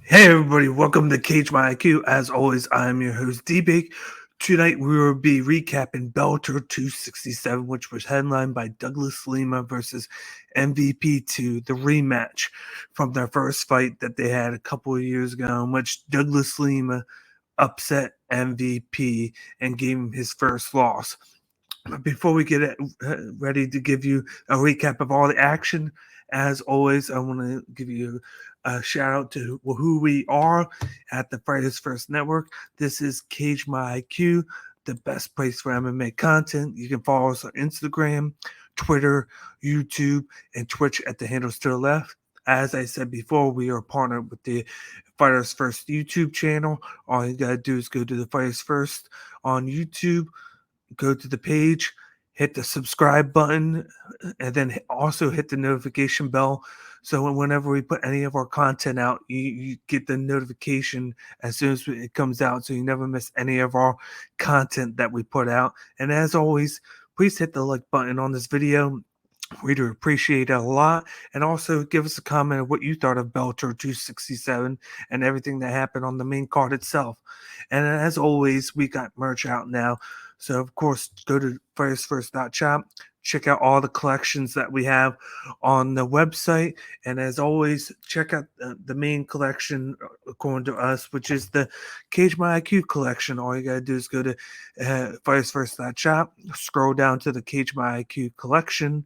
Hey everybody, welcome to Cage My IQ. As always, I am your host D-Bake. Tonight we will be recapping Bellator 267, which was headlined by Douglas Lima versus MVP2, the rematch from their first fight that they had a couple of years ago, in which Douglas Lima upset MVP and gave him his first loss. But before we get ready to give you a recap of all the action, as always, I want to give you a shout out to who we are at the Fighters First Network. This is Cage My IQ, the best place for MMA content. You can follow us on Instagram, Twitter, YouTube, and Twitch at the handles to the left. As I said before, we are partnered with the Fighters First YouTube channel. All you gotta do is go to the Fighters First on YouTube, go to the page, hit the subscribe button, and then also hit the notification bell. So whenever we put any of our content out, you get the notification as soon as it comes out, so you never miss any of our content that we put out. And as always, please hit the like button on this video. We'd appreciate it a lot. And also give us a comment of what you thought of Bellator 267 and everything that happened on the main card itself. And as always, we got merch out now. So, of course, go to firstsfirst.shop. Check out all the collections that we have on the website. And as always, check out the main collection, according to us, which is the Cage My IQ collection. All you got to do is go to firstsfirst.shop, scroll down to the Cage My IQ collection,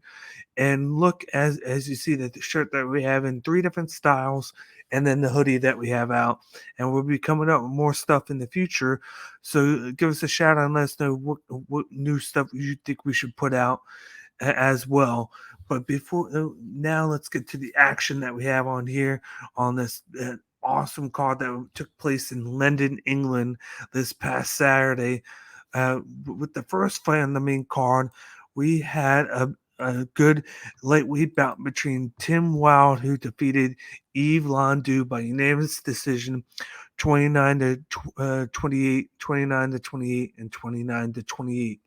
and look as you see that the shirt that we have in three different styles, and then the hoodie that we have out, and we'll be coming up with more stuff in the future. So give us a shout out and let us know what new stuff you think we should put out as well. But before now, let's get to the action that we have on here on this awesome card that took place in London, England this past Saturday. With the first fight on the main card, we had a good lightweight bout between Tim Wilde, who defeated Yves Landu by unanimous decision, 29 to 28, 29 to 28, and 29 to 28.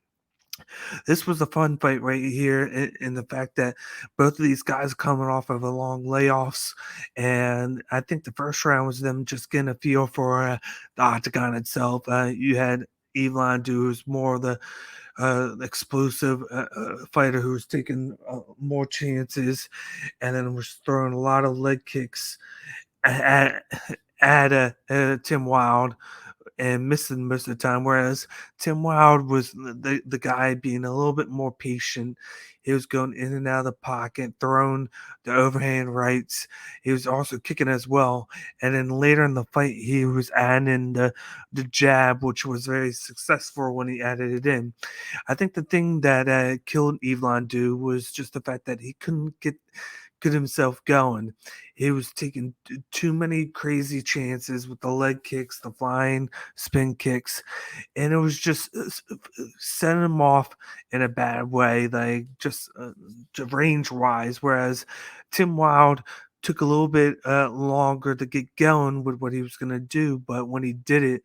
This was a fun fight right here in the fact that both of these guys are coming off of a long layoffs, and I think the first round was them just getting a feel for the octagon itself. You had Yves Landu, who's more of the explosive fighter who's taking more chances, and then was throwing a lot of leg kicks at, Tim Wilde and missing most of the time. Whereas Tim Wilde was the guy being a little bit more patient. He was going in and out of the pocket, throwing the overhand rights. He was also kicking as well. And then later in the fight, he was adding in the jab, which was very successful when he added it in. I think the thing that killed Yves Landu was just the fact that he couldn't get himself going. He was taking too many crazy chances with the leg kicks, the flying spin kicks, and it was just setting him off in a bad way, like just range wise. Whereas Tim Wilde took a little bit longer to get going with what he was going to do, but when he did it,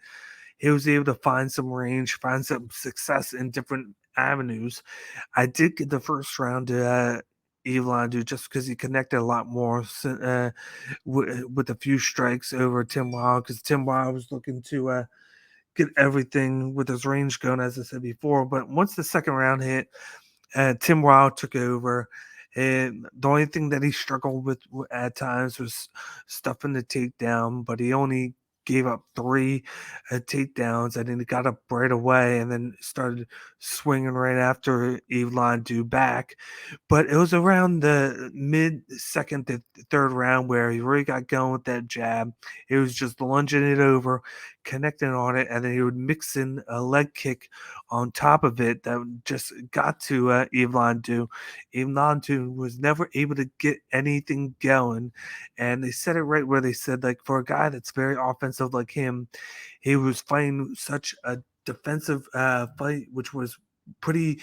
he was able to find some range, find some success in different avenues. I did get the first round to Yves Landu just because he connected a lot more with a few strikes over Tim Wilde, because Tim Wilde was looking to get everything with his range going, as I said before. But once the second round hit, Tim Wilde took over. And the only thing that he struggled with at times was stuffing the takedown, but he only gave up three takedowns, and then he got up right away and then started swinging right after Yves Landu back. But it was around the mid second to third round where he really got going with that jab. He was just lunging it over, connecting on it, and then he would mix in a leg kick on top of it that just got to Yves Landu. Yves Landu was never able to get anything going, and they said it right where they said, like, for a guy that's very offensive like him, he was fighting such a defensive fight, which was pretty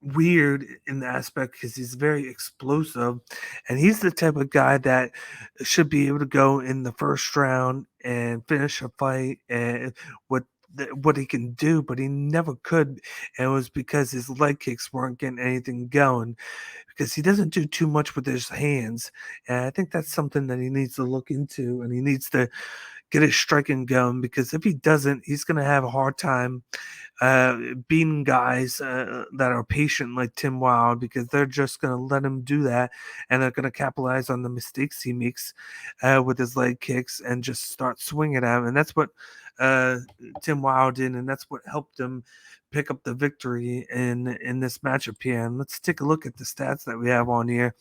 weird in the aspect because he's very explosive, and he's the type of guy that should be able to go in the first round and finish a fight and with what he can do, but he never could. And it was because his leg kicks weren't getting anything going because he doesn't do too much with his hands. And I think that's something that he needs to look into, and he needs to get his striking going, because if he doesn't, he's going to have a hard time beating guys that are patient like Tim Wilde, because they're just going to let him do that, and they're going to capitalize on the mistakes he makes with his leg kicks and just start swinging at him. And that's what uh, Tim Wilde did, and that's what helped him pick up the victory in this matchup here. And let's take a look at the stats that we have on here.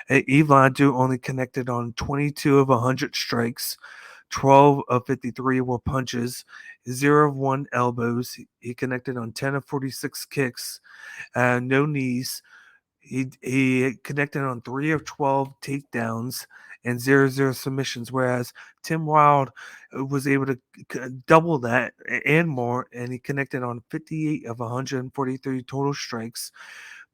Yves Landu only connected on 22 of 100 strikes. 12 of 53 were punches, 0 of 1 elbows. He connected on 10 of 46 kicks, no knees. He connected on 3 of 12 takedowns and 0 submissions, whereas Tim Wilde was able to double that and more, and he connected on 58 of 143 total strikes,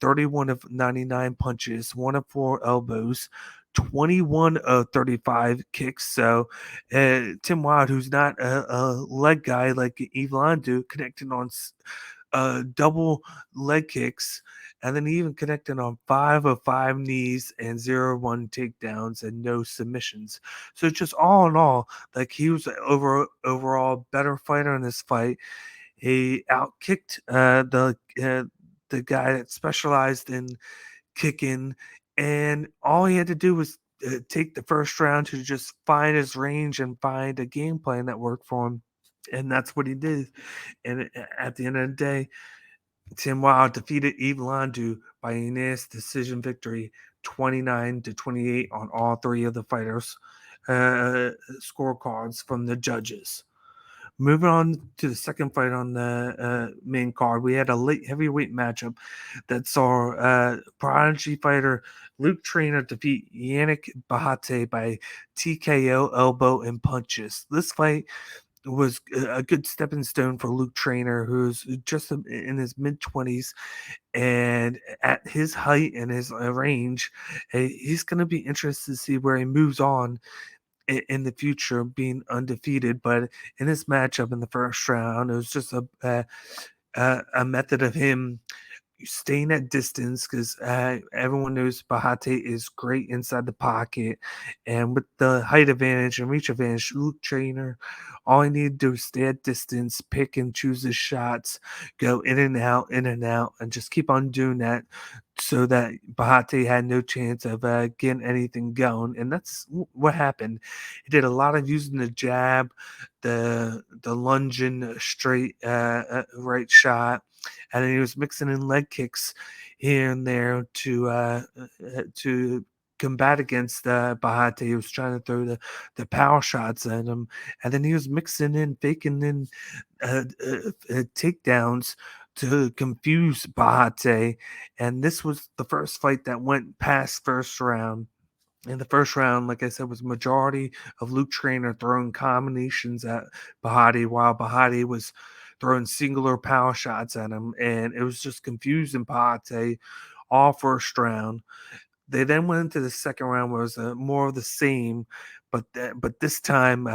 31 of 99 punches, 1 of 4 elbows, 21 of 35 kicks. So Tim Wilde, who's not a leg guy like Yves Landu, connected on double leg kicks, and then he even connected on 5 of 5 knees and 0-1 takedowns and no submissions. So just all in all, like, he was an overall better fighter in this fight. He outkicked the guy that specialized in kicking, and all he had to do was take the first round to just find his range and find a game plan that worked for him, and that's what he did. And at the end of the day, Tim Wilde defeated Yves Landu by a unanimous decision victory, 29-28 on all three of the fighters' scorecards from the judges. Moving on to the second fight on the main card, we had a late heavyweight matchup that saw prodigy fighter Luke Trainer defeat Yannick Behati by TKO, elbow, and punches. This fight was a good stepping stone for Luke Trainer, who's just in his mid 20s, and at his height and his range, he's going to be interested to see where he moves on in the future, being undefeated. But in this matchup in the first round, it was just a method of him staying at distance, because everyone knows Behati is great inside the pocket, and with the height advantage and reach advantage, Luke Trainer, all he needed to do was stay at distance, pick and choose his shots, go in and out, and just keep on doing that, so that Behati had no chance of getting anything going. And that's what happened. He did a lot of using the jab, the lunging straight right shot, and then he was mixing in leg kicks here and there to combat against Behati. He was trying to throw the power shots at him, and then he was mixing in, faking in takedowns to confuse Behati. And this was the first fight that went past first round. In the first round, like I said, was majority of Luke Trainer throwing combinations at Behati, while Behati was throwing singular power shots at him, and it was just confusing Behati all first round. They then went into the second round, where it was more of the same, but this time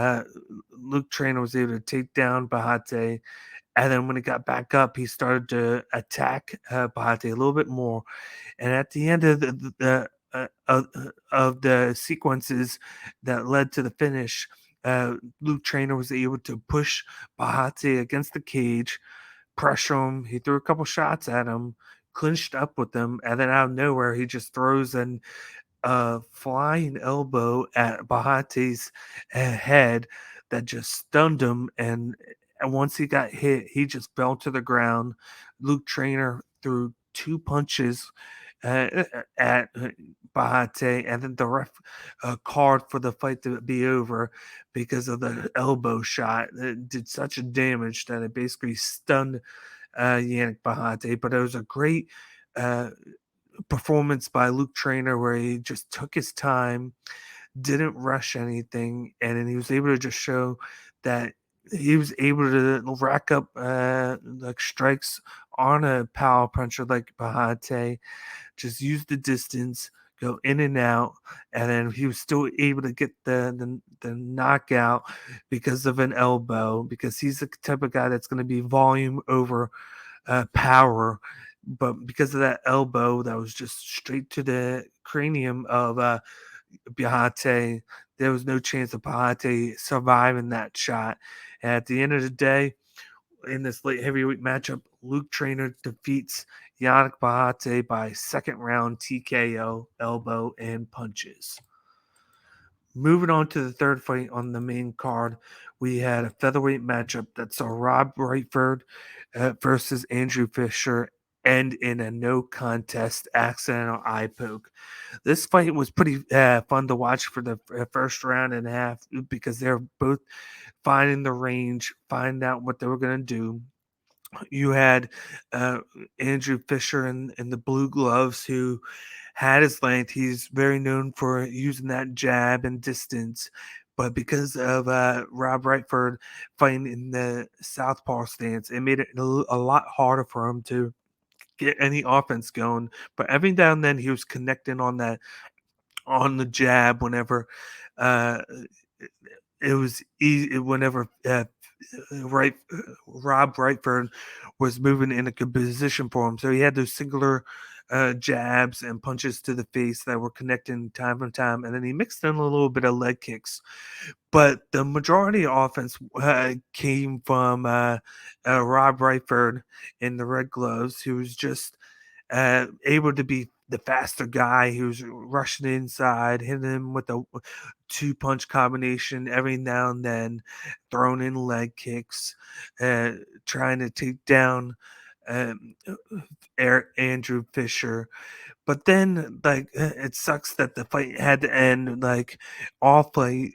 Luke Trainer was able to take down Behati, and then when he got back up, he started to attack Behati a little bit more. And at the end of of the sequences that led to the finish, Luke Trainer was able to push Behati against the cage, pressure him. He threw a couple shots at him, clinched up with him, and then out of nowhere, he just throws an flying elbow at Bahati's head that just stunned him. And once he got hit, he just fell to the ground. Luke Trainer threw two punches at Behati, and then the ref called for the fight to be over because of the elbow shot. It did such a damage that it basically stunned Yannick Behati. But it was a great uh, performance by Luke Trainer, where he just took his time, didn't rush anything, and then he was able to just show that he was able to rack up like strikes on a power puncher like Behati, just use the distance, go in and out, and then he was still able to get the knockout because of an elbow, because he's the type of guy that's going to be volume over power. But because of that elbow that was just straight to the cranium of Behati, there was no chance of Behati surviving that shot. And at the end of the day, in this light heavyweight matchup, Luke Trainer defeats Yannick Behati by second round TKO, elbow, and punches. Moving on to the third fight on the main card, we had a featherweight matchup that saw Rob Whiteford versus Andrew Fisher end in a no contest accidental eye poke. This fight was pretty fun to watch for the first round and a half, because they're both finding the range, find out what they were going to do. You had uh, Andrew Fisher in the blue gloves, who had his length. He's very known for using that jab and distance. But because of Rob Whiteford fighting in the southpaw stance, it made it a lot harder for him to get any offense going. But every now and then he was connecting on the jab whenever uh, it was easy, whenever right Rob Whiteford was moving in a good position for him. So he had those singular jabs and punches to the face that were connecting time from time, and then he mixed in a little bit of leg kicks. But the majority of offense came from Rob Whiteford in the red gloves, who was just able to be the faster guy who's rushing inside, hitting him with a two-punch combination every now and then, throwing in leg kicks, trying to take down um, Andrew Fisher. But then, like, it sucks that the fight had to end. Like, all fight,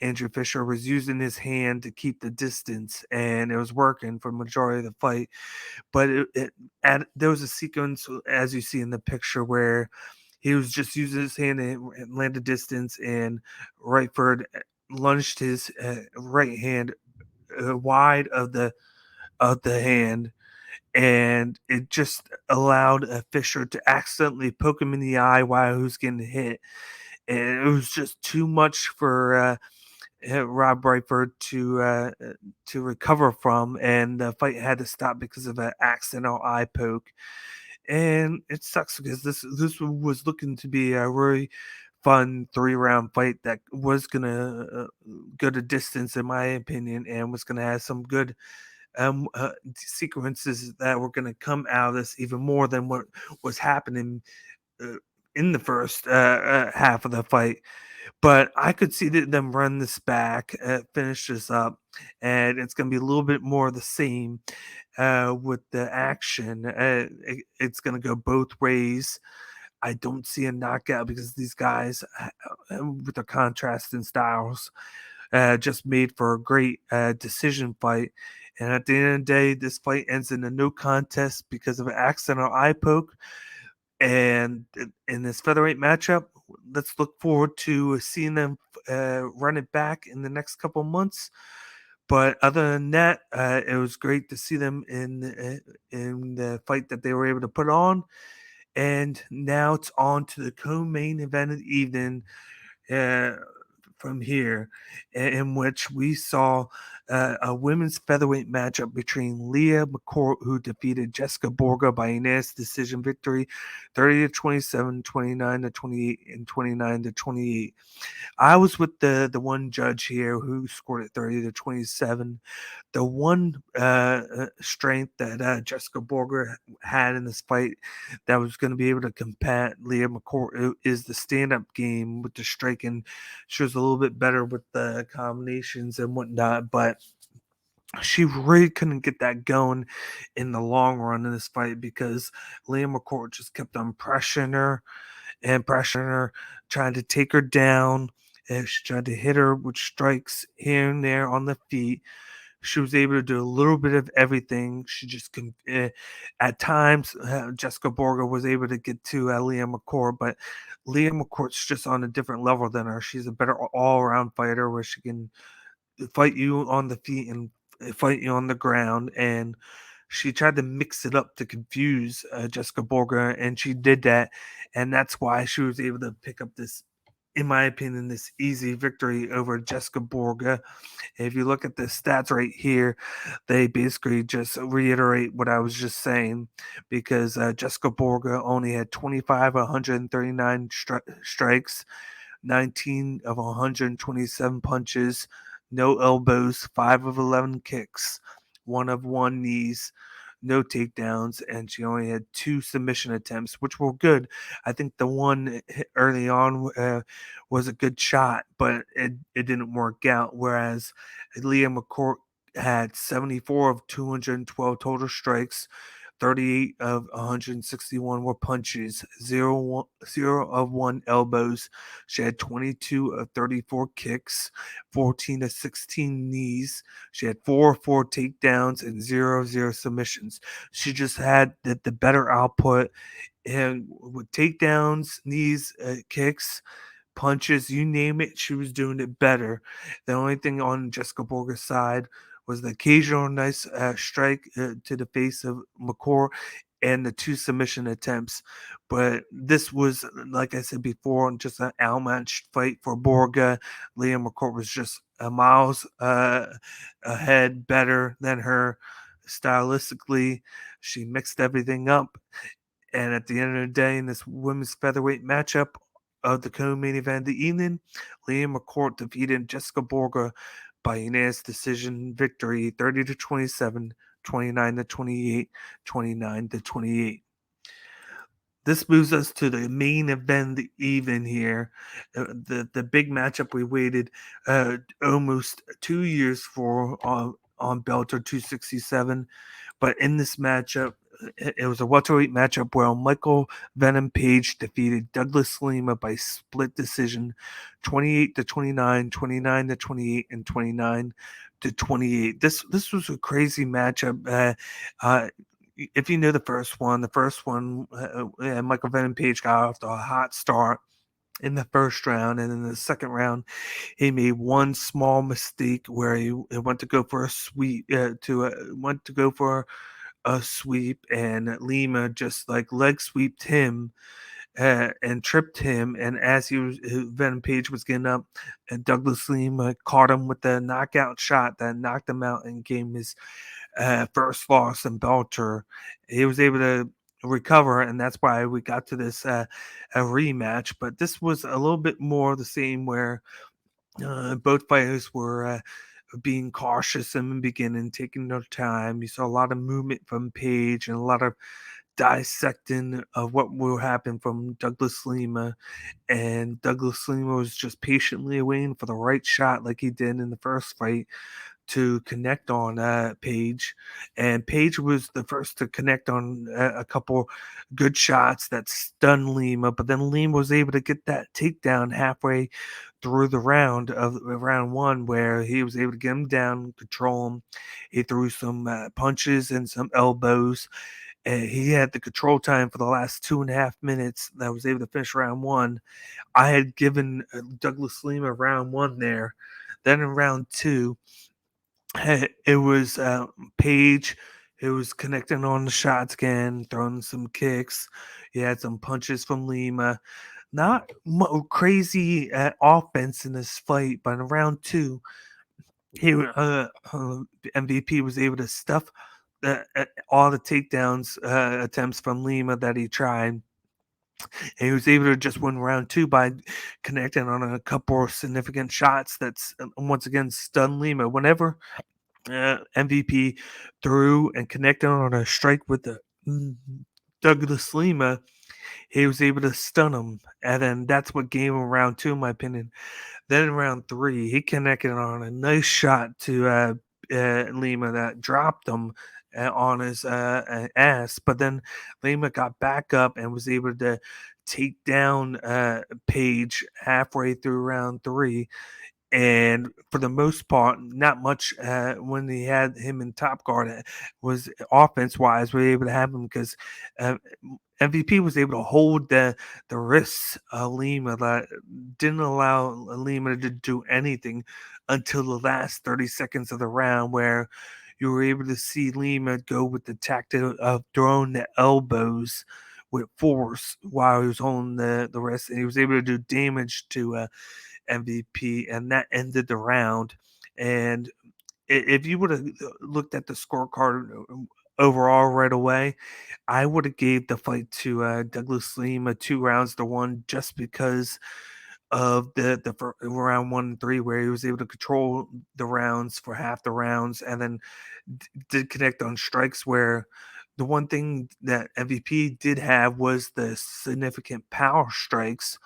Andrew Fisher was using his hand to keep the distance, and it was working for the majority of the fight. But there was a sequence, as you see in the picture, where he was just using his hand and land a distance, and Whiteford lunged his right hand wide of the hand, and it just allowed Fisher to accidentally poke him in the eye while he was getting hit, and it was just too much for Rob Whiteford to recover from, and the fight had to stop because of an accidental eye poke. And it sucks because this was looking to be a really fun 3 round fight that was gonna go the distance, in my opinion, and was gonna have some good sequences that were gonna come out of this, even more than what was happening uh, in the first half of the fight. But I could see them run this back, finish this up, and it's going to be a little bit more of the same with the action. It's going to go both ways. I don't see a knockout because these guys, with their contrasting styles, just made for a great decision fight. And at the end of the day, this fight ends in a no contest because of an accidental eye poke. And in this featherweight matchup, let's look forward to seeing them run it back in the next couple months. But other than that, it was great to see them in the fight that they were able to put on. And now it's on to the co-main event of the evening, uh, from here, in which we saw a women's featherweight matchup between Leah McCourt, who defeated Jessica Borga by unanimous decision victory, 30-27, 29-28, and 29-28. I was with the one judge here who scored it 30-27. The one strength that Jessica Borger had in this fight that was going to be able to combat Leah McCourt is the stand-up game with the striking. She was a little bit better with the combinations and whatnot, but she really couldn't get that going in the long run in this fight because Leah McCourt just kept on pressuring her, trying to take her down. And she tried to hit her with strikes here and there on the feet. She was able to do a little bit of everything. She just at times, Jessica Borga was able to get to Leah McCourt, but Leah McCourt's just on a different level than her. She's a better all-around fighter where she can fight you on the feet and fight you on the ground, and she tried to mix it up to confuse Jessica Borga, and she did that, and that's why she was able to pick up this, in my opinion, this easy victory over Jessica Borga. If you look at the stats right here, they basically just reiterate what I was just saying, because Jessica Borga only had 25 of 139 strikes, 19 of 127 punches, no elbows, 5 of 11 kicks, 1 of 1 knees, no takedowns, and she only had 2 submission attempts, which were good. I think the one early on was a good shot, but it didn't work out. Whereas Leah McCourt had 74 of 212 total strikes, 38 of 161 were punches, 0 of 1 elbows. She had 22 of 34 kicks, 14 of 16 knees. She had 4 of 4 takedowns, and 0 of 0 submissions. She just had the better output, and with takedowns, knees, kicks, punches, you name it, she was doing it better. The only thing on Jessica Borga's side was the occasional nice strike to the face of McCourt and the 2 submission attempts. But this was, like I said before, just an outmatched fight for Borga. Leah McCourt was just miles ahead, better than her stylistically. She mixed everything up, and at the end of the day, in this women's featherweight matchup of the co-main event of the evening, Leah McCourt defeated Jessica Borga by unanimous decision victory, 30 to 27, 29 to 28, 29 to 28. This moves us to the main event of the evening here, the big matchup we waited almost 2 years for on Bellator 267. But in this matchup, it was a welterweight matchup where Michael Venom Page defeated Douglas Lima by split decision, 28 to 29, 29 to 28, and 29 to 28. This was a crazy matchup. If you know the first one, Michael Venom Page got off to a hot start in the first round, and in the second round, he made one small mistake where he went to go for a sweep went to go for a sweep, and Lima just like leg sweeped him and tripped him. And as Venom Page was getting up, and Douglas Lima caught him with the knockout shot that knocked him out and gave him his first loss in Bellator. He was able to recover, and that's why we got to this a rematch. But this was a little bit more the same, where both fighters were being cautious in the beginning, taking their time. You saw a lot of movement from Page and a lot of dissecting of what will happen from Douglas Lima. And Douglas Lima was just patiently waiting for the right shot, like he did in the first fight, to connect on Page. And Page was the first to connect on a couple good shots that stunned Lima, but then Lima was able to get that takedown halfway through the round one, where he was able to get him down, control him. He threw some punches and some elbows, and he had the control time for the last 2.5 minutes that was able to finish round one. I had given Douglas Lima round one there. Then in round two, it was Page who was connecting on the shots again, throwing some kicks. He had some punches from Lima. Not crazy offense in this fight, but in round two, MVP was able to stuff all the takedowns attempts from Lima that he tried. And he was able to just win round two by connecting on a couple of significant shots that's once again stunned Lima. Whenever MVP threw and connected on a strike with the Douglas Lima, he was able to stun him. And then that's what gave him round two, in my opinion. Then in round three, he connected on a nice shot to Lima that dropped him on his ass. But then Lima got back up and was able to take down Page halfway through round three. And for the most part, not much when he had him in top guard was offense wise. We were able to have him because MVP was able to hold the wrists of Lima that didn't allow Lima to do anything until the last 30 seconds of the round, where you were able to see Lima go with the tactic of throwing the elbows with force while he was holding the wrist, and he was able to do damage to MVP, and that ended the round. And if you would have looked at the scorecard overall right away, I would have gave the fight to Douglas Lima 2 rounds to 1, just because of the round 1 and 3, where he was able to control the rounds for half the rounds, and then did connect on strikes. Where the one thing that MVP did have was the significant power strikes,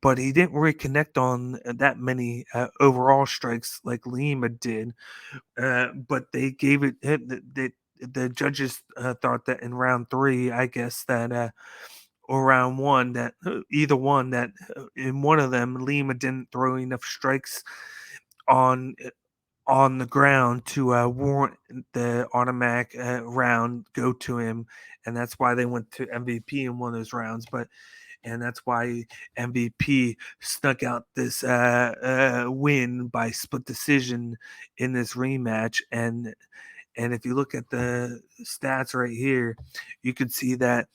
but he didn't really connect on that many overall strikes like Lima did. But they gave it. The judges thought that in round 3, I guess that or round 1, that either one, that in one of them Lima didn't throw enough strikes on on the ground to warrant the automatic round go to him, and that's why they went to MVP in one of those rounds. But and that's why MVP snuck out this win by split decision in this rematch. And if you look at the stats right here, you can see that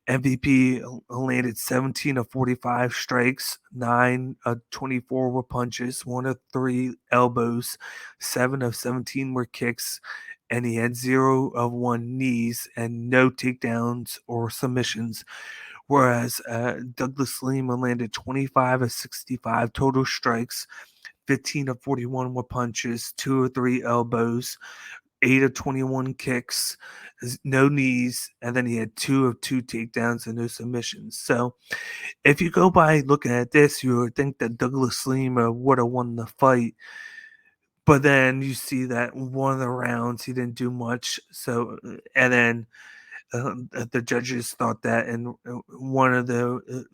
MVP landed 17 of 45 strikes, 9 of 24 were punches, 1 of 3 elbows, 7 of 17 were kicks, and he had 0 of 1 knees and no takedowns or submissions. Whereas Douglas Lima landed 25 of 65 total strikes, 15 of 41 were punches, 2 of 3 elbows, 8 of 21 kicks, no knees, and then he had 2 of 2 takedowns and no submissions. So if you go by looking at this, you would think that Douglas Lima would have won the fight. But then you see that one of the rounds he didn't do much. So and then the judges thought that in one of the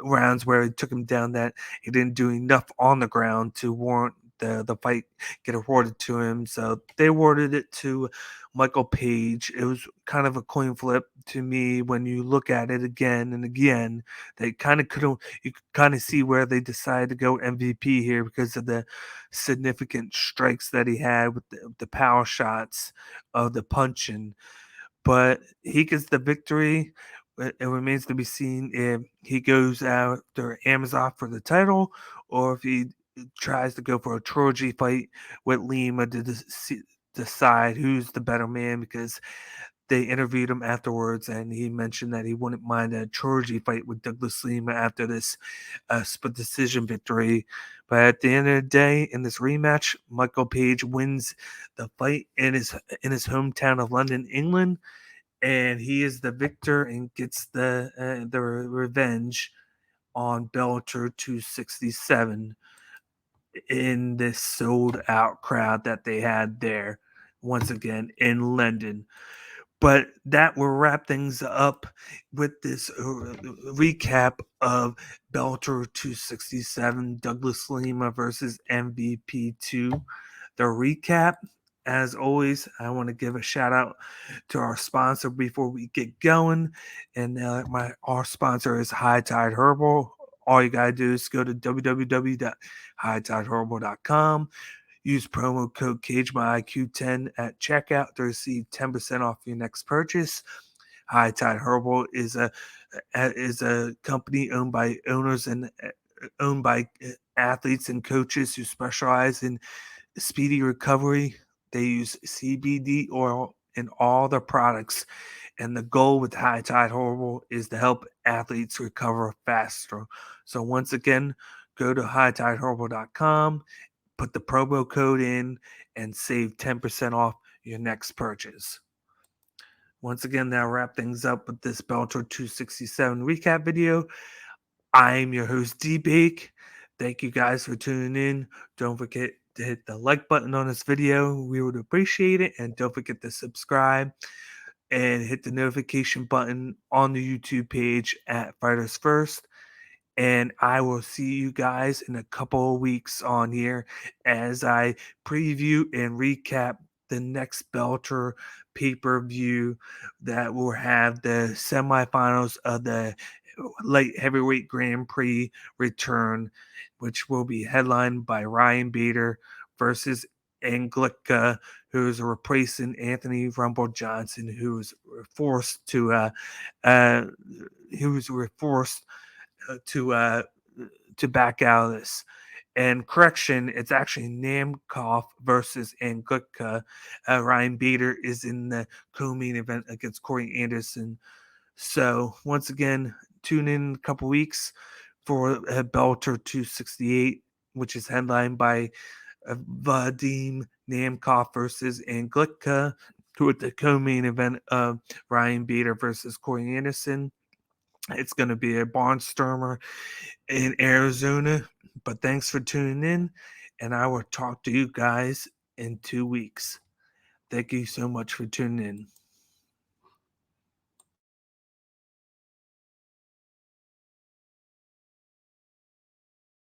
rounds where he took him down, that he didn't do enough on the ground to warrant the fight get awarded to him. So they awarded it to Michael Page. It was kind of a coin flip to me when you look at it again and again. They kind of couldn't. You could kind of see where they decided to go MVP here because of the significant strikes that he had with the power shots of the punching. But he gets the victory. It remains to be seen if he goes after Amazon for the title, or if he tries to go for a trilogy fight with Lima to decide who's the better man, because they interviewed him afterwards and he mentioned that he wouldn't mind a trilogy fight with Douglas Lima after this split decision victory. But at the end of the day, in this rematch, Michael Page wins the fight in his hometown of London, England, and he is the victor and gets the revenge on Bellator 267 in this sold out crowd that they had there once again in London. But that will wrap things up with this recap of Bellator 267, Douglas Lima versus MVP2. The recap, as always, I want to give a shout out to our sponsor before we get going. And our sponsor is High Tide Herbal. All you got to do is go to www.hightideherbal.com. Use promo code CageMyIQ10 at checkout to receive 10% off your next purchase. High Tide Herbal is a company owned by athletes and coaches who specialize in speedy recovery. They use CBD oil in all their products, and the goal with High Tide Herbal is to help athletes recover faster. So once again, go to hightideherbal.com, put the promo code in, and save 10% off your next purchase. Once again, that'll wrap things up with this Bellator 267 recap video. I'm your host, D-Bake. Thank you guys for tuning in. Don't forget to hit the like button on this video. We would appreciate it. And don't forget to subscribe and hit the notification button on the YouTube page at Fighters First. And I will see you guys in a couple of weeks on here as I preview and recap the next Bellator pay-per-view that will have the semifinals of the light heavyweight Grand Prix return, which will be headlined by Ryan Bader versus Anglica, who's replacing Anthony Rumble Johnson, who was forced to to back out of this. And correction, it's actually Namcoff versus Anglica. Ryan Bader is in the co-main event against Corey Anderson. So once again, tune in a couple weeks for Bellator 268, which is headlined by Vadim Namkov versus Anglica, with the co-main event of Ryan Bader versus Corey Anderson. It's going to be a barnstormer in Arizona. But thanks for tuning in, and I will talk to you guys in 2 weeks. Thank you so much for tuning in.